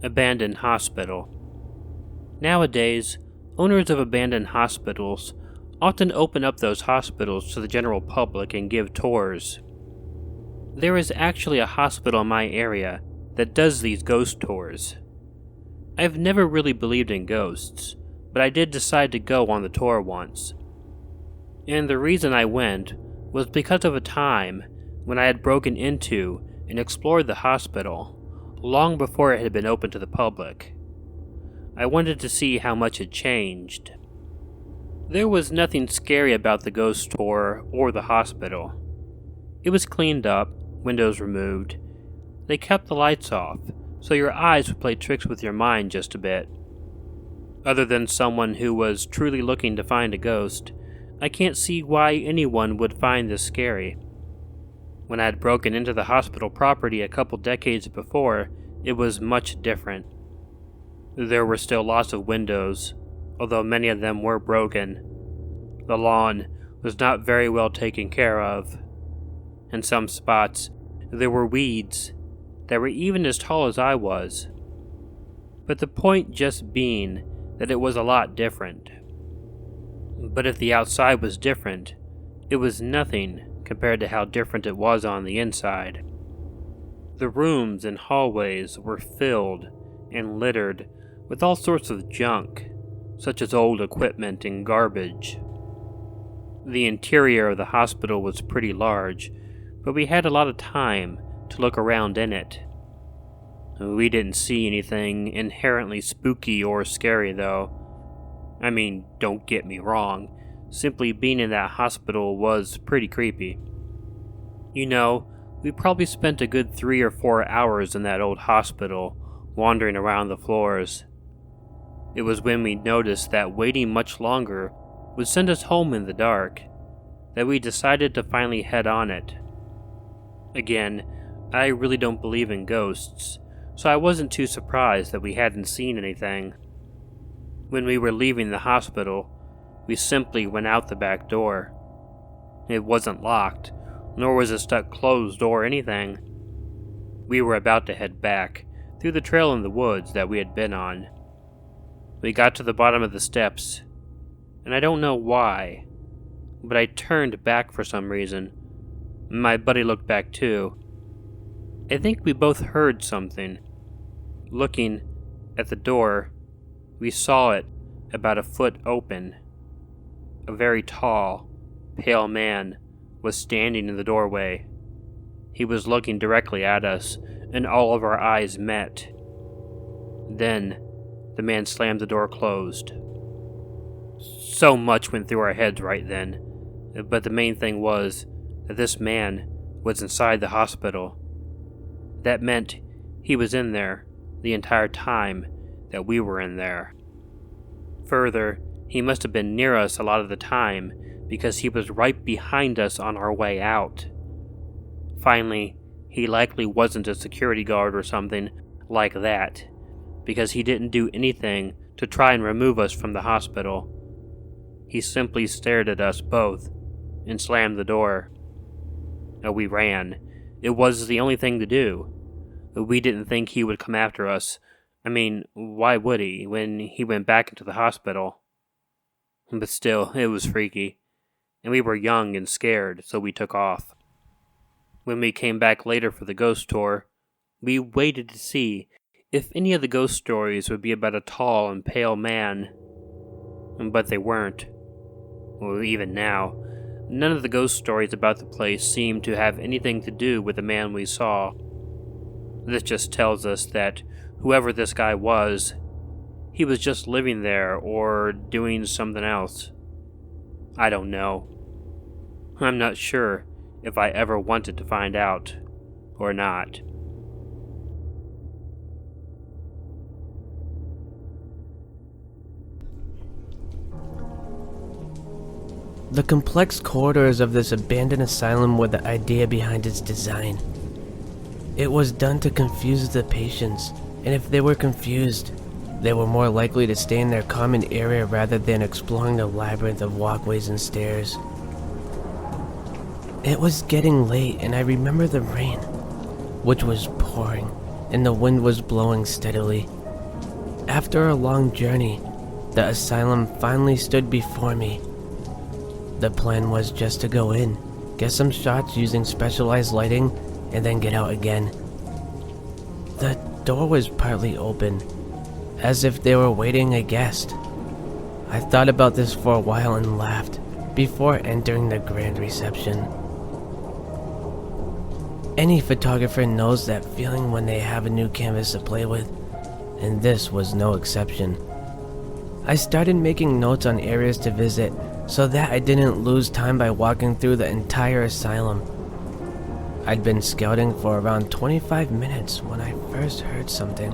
Abandoned hospital. Nowadays, owners of abandoned hospitals often open up those hospitals to the general public and give tours. There is actually a hospital in my area that does these ghost tours. I've never really believed in ghosts, but I did decide to go on the tour once. And the reason I went was because of a time when I had broken into and explored the hospital long before it had been open to the public. I wanted to see how much had changed. There was nothing scary about the ghost tour or the hospital. It was cleaned up, windows removed. They kept the lights off, so your eyes would play tricks with your mind just a bit. Other than someone who was truly looking to find a ghost, I can't see why anyone would find this scary. When I had broken into the hospital property a couple decades before, it was much different. There were still lots of windows, although many of them were broken. The lawn was not very well taken care of. In some spots, there were weeds that were even as tall as I was. But the point just being that it was a lot different. But if the outside was different, it was nothing compared to how different it was on the inside. The rooms and hallways were filled and littered with all sorts of junk, such as old equipment and garbage. The interior of the hospital was pretty large, but we had a lot of time to look around in it. We didn't see anything inherently spooky or scary though. I mean, don't get me wrong, simply being in that hospital was pretty creepy. You know, we probably spent a good 3 or 4 hours in that old hospital, wandering around the floors. It was when we noticed that waiting much longer would send us home in the dark, that we decided to finally head on it. Again, I really don't believe in ghosts, so I wasn't too surprised that we hadn't seen anything. When we were leaving the hospital, we simply went out the back door. It wasn't locked, nor was it stuck closed or anything. We were about to head back, through the trail in the woods that we had been on. We got to the bottom of the steps, and I don't know why, but I turned back for some reason. My buddy looked back too. I think we both heard something. Looking at the door, we saw it about a foot open. A very tall, pale man was standing in the doorway. He was looking directly at us, and all of our eyes met. Then, the man slammed the door closed. So much went through our heads right then, but the main thing was that this man was inside the hospital. That meant he was in there the entire time that we were in there. Further, he must have been near us a lot of the time because he was right behind us on our way out. Finally, he likely wasn't a security guard or something like that, because he didn't do anything to try and remove us from the hospital. He simply stared at us both and slammed the door. We ran. It was the only thing to do. We didn't think he would come after us. I mean, why would he when he went back into the hospital? But still, it was freaky, and we were young and scared, so we took off. When we came back later for the ghost tour, we waited to see if any of the ghost stories would be about a tall and pale man. But they weren't. Well, even now, none of the ghost stories about the place seemed to have anything to do with the man we saw. This just tells us that whoever this guy was, he was just living there or doing something else. I don't know. I'm not sure if I ever wanted to find out or not. The complex corridors of this abandoned asylum were the idea behind its design. It was done to confuse the patients, and if they were confused, they were more likely to stay in their common area rather than exploring the labyrinth of walkways and stairs. It was getting late, and I remember the rain, which was pouring, and the wind was blowing steadily, After a long journey, the asylum finally stood before me. The plan was just to go in, get some shots using specialized lighting, and then get out again. The door was partly open, as if they were waiting a guest. I thought about this for a while and laughed before entering the grand reception. Any photographer knows that feeling when they have a new canvas to play with, and this was no exception. I started making notes on areas to visit so that I didn't lose time by walking through the entire asylum. I'd been scouting for around 25 minutes when I first heard something.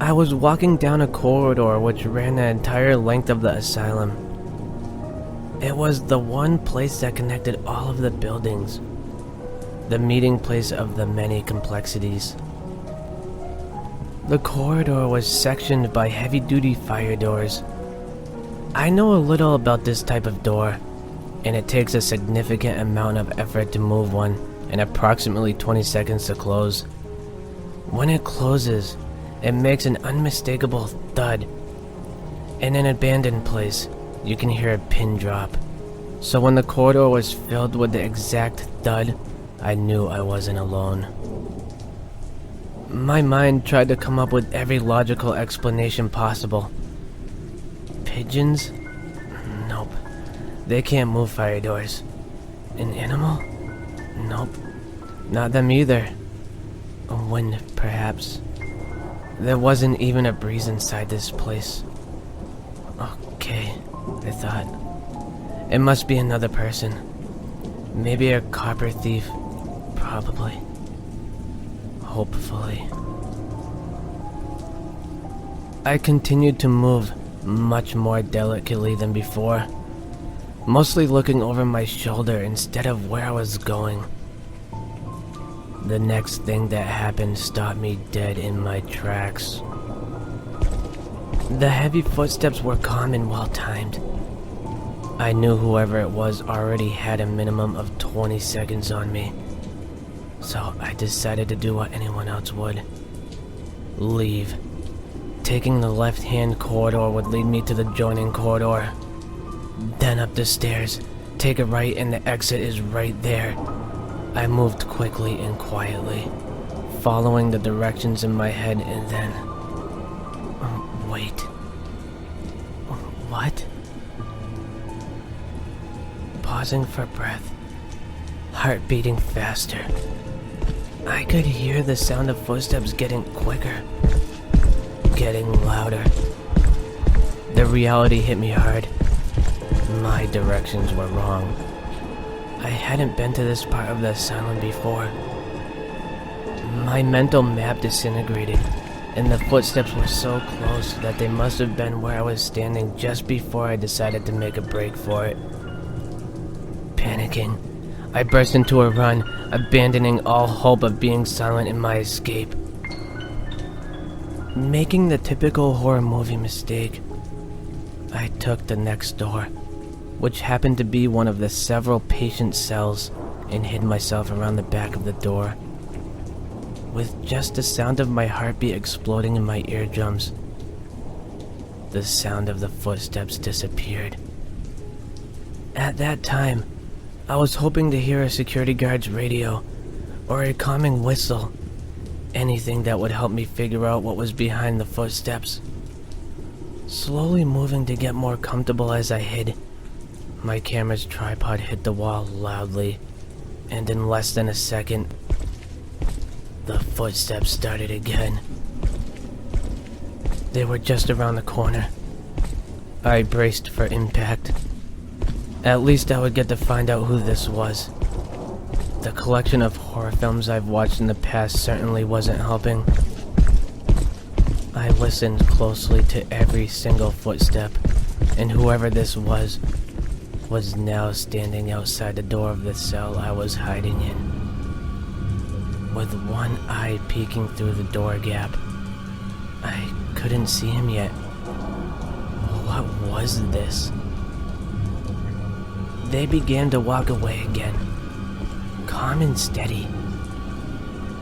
I was walking down a corridor which ran the entire length of the asylum. It was the one place that connected all of the buildings, the meeting place of the many complexities. The corridor was sectioned by heavy-duty fire doors. I know a little about this type of door, and it takes a significant amount of effort to move one and approximately 20 seconds to close. When it closes, it makes an unmistakable thud. In an abandoned place, you can hear a pin drop. So when the corridor was filled with the exact thud, I knew I wasn't alone. My mind tried to come up with every logical explanation possible. Pigeons? Nope. They can't move fire doors. An animal? Nope. Not them either. A wind, perhaps. There wasn't even a breeze inside this place. Okay, I thought. It must be another person. Maybe a copper thief. Probably. Hopefully. I continued to move much more delicately than before, mostly looking over my shoulder instead of where I was going. The next thing that happened stopped me dead in my tracks. The heavy footsteps were calm and well-timed. I knew whoever it was already had a minimum of 20 seconds on me, so I decided to do what anyone else would. Leave. Taking the left-hand corridor would lead me to the joining corridor. Then up the stairs, take a right and the exit is right there. I moved quickly and quietly, following the directions in my head, and then... wait. What? Pausing for breath, heart beating faster. I could hear the sound of footsteps getting quicker, getting louder. The reality hit me hard. My directions were wrong. I hadn't been to this part of the asylum before. My mental map disintegrated, and the footsteps were so close that they must have been where I was standing just before I decided to make a break for it. Panicking, I burst into a run, abandoning all hope of being silent in my escape. Making the typical horror movie mistake, I took the next door, which happened to be one of the several patient cells, and hid myself around the back of the door. With just the sound of my heartbeat exploding in my eardrums, the sound of the footsteps disappeared. At that time, I was hoping to hear a security guard's radio, or a calming whistle, anything that would help me figure out what was behind the footsteps. Slowly moving to get more comfortable as I hid, my camera's tripod hit the wall loudly, and in less than a second, the footsteps started again. They were just around the corner. I braced for impact. At least I would get to find out who this was. The collection of horror films I've watched in the past certainly wasn't helping. I listened closely to every single footstep, and whoever this was now standing outside the door of the cell I was hiding in. With one eye peeking through the door gap. I couldn't see him yet. What was this? They began to walk away again, calm and steady.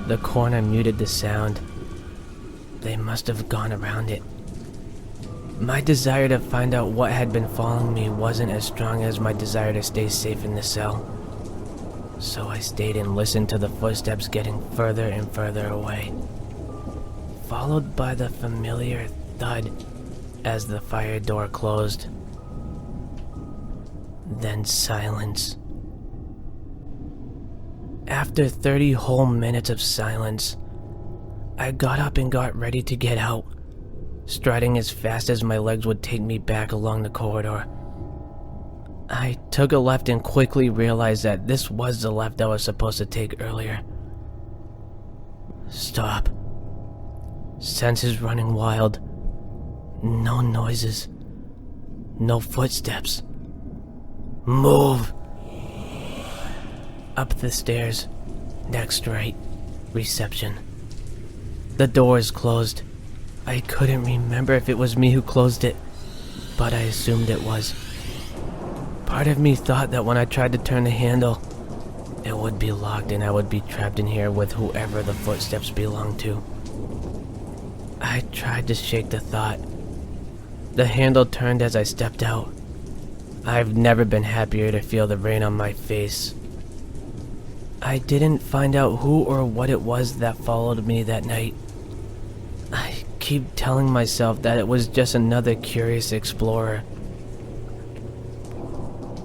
The corner muted the sound, They must have gone around it. My desire to find out what had been following me wasn't as strong as my desire to stay safe in the cell. So I stayed and listened to the footsteps getting further and further away, followed by the familiar thud as the fire door closed. Then silence. After 30 whole minutes of silence, I got up and got ready to get out, striding as fast as my legs would take me back along the corridor. I took a left and quickly realized that this was the left I was supposed to take earlier. Stop. Senses running wild. No noises. No footsteps. Move! Up the stairs. Next right. Reception. The door is closed. I couldn't remember if it was me who closed it, but I assumed it was. Part of me thought that when I tried to turn the handle, it would be locked and I would be trapped in here with whoever the footsteps belonged to. I tried to shake the thought. The handle turned as I stepped out. I've never been happier to feel the rain on my face. I didn't find out who or what it was that followed me that night. I keep telling myself that it was just another curious explorer.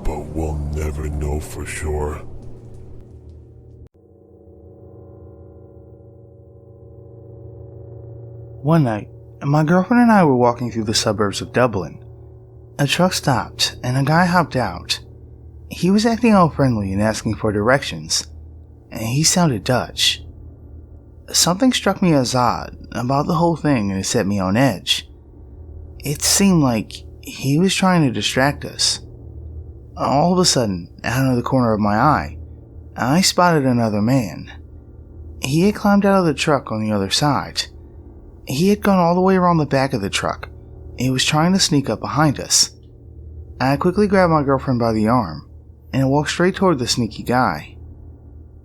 But we'll never know for sure. One night, my girlfriend and I were walking through the suburbs of Dublin. A truck stopped and a guy hopped out. He was acting all friendly and asking for directions, and he sounded Dutch. Something struck me as odd about the whole thing and it set me on edge. It seemed like he was trying to distract us. All of a sudden, out of the corner of my eye, I spotted another man. He had climbed out of the truck on the other side. He had gone all the way around the back of the truck. He was trying to sneak up behind us. I quickly grabbed my girlfriend by the arm and walked straight toward the sneaky guy.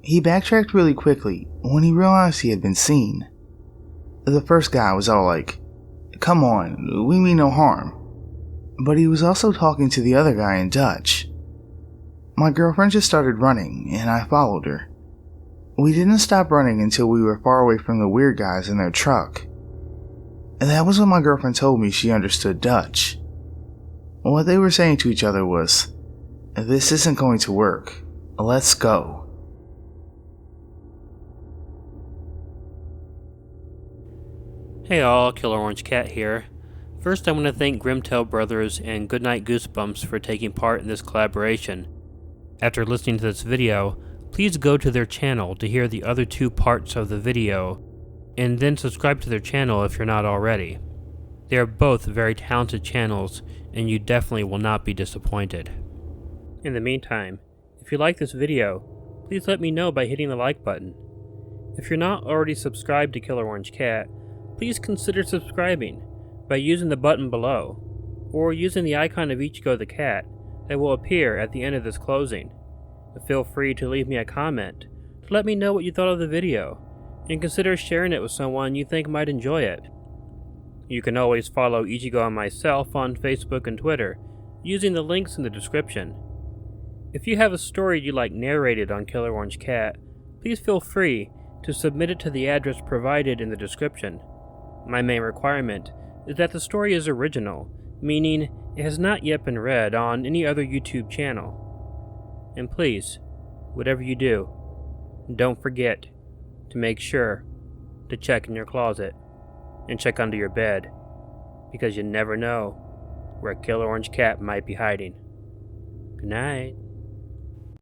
He backtracked really quickly when he realized he had been seen. The first guy was all like, "Come on, we mean no harm." But he was also talking to the other guy in Dutch. My girlfriend just started running and I followed her. We didn't stop running until we were far away from the weird guys in their truck. And that was when my girlfriend told me she understood Dutch. What they were saying to each other was, "This isn't going to work. Let's go." Hey all, Killer Orange Cat here. First I want to thank Grimtale Brothers and Goodnite Goosebumps for taking part in this collaboration. After listening to this video, please go to their channel to hear the other 2 parts of the video, and then subscribe to their channel if you're not already. They are both very talented channels, and you definitely will not be disappointed. In the meantime, if you like this video, please let me know by hitting the like button. If you're not already subscribed to Killer Orange Cat, please consider subscribing by using the button below, or using the icon of Ichigo the cat that will appear at the end of this closing. Feel free to leave me a comment to let me know what you thought of the video, and consider sharing it with someone you think might enjoy it. You can always follow Ichigo and myself on Facebook and Twitter, using the links in the description. If you have a story you'd like narrated on Killer Orange Cat, please feel free to submit it to the address provided in the description. My main requirement is that the story is original, meaning it has not yet been read on any other YouTube channel. And please, whatever you do, don't forget to make sure to check in your closet and check under your bed, because you never know where Killer Orange Cat might be hiding. Good night.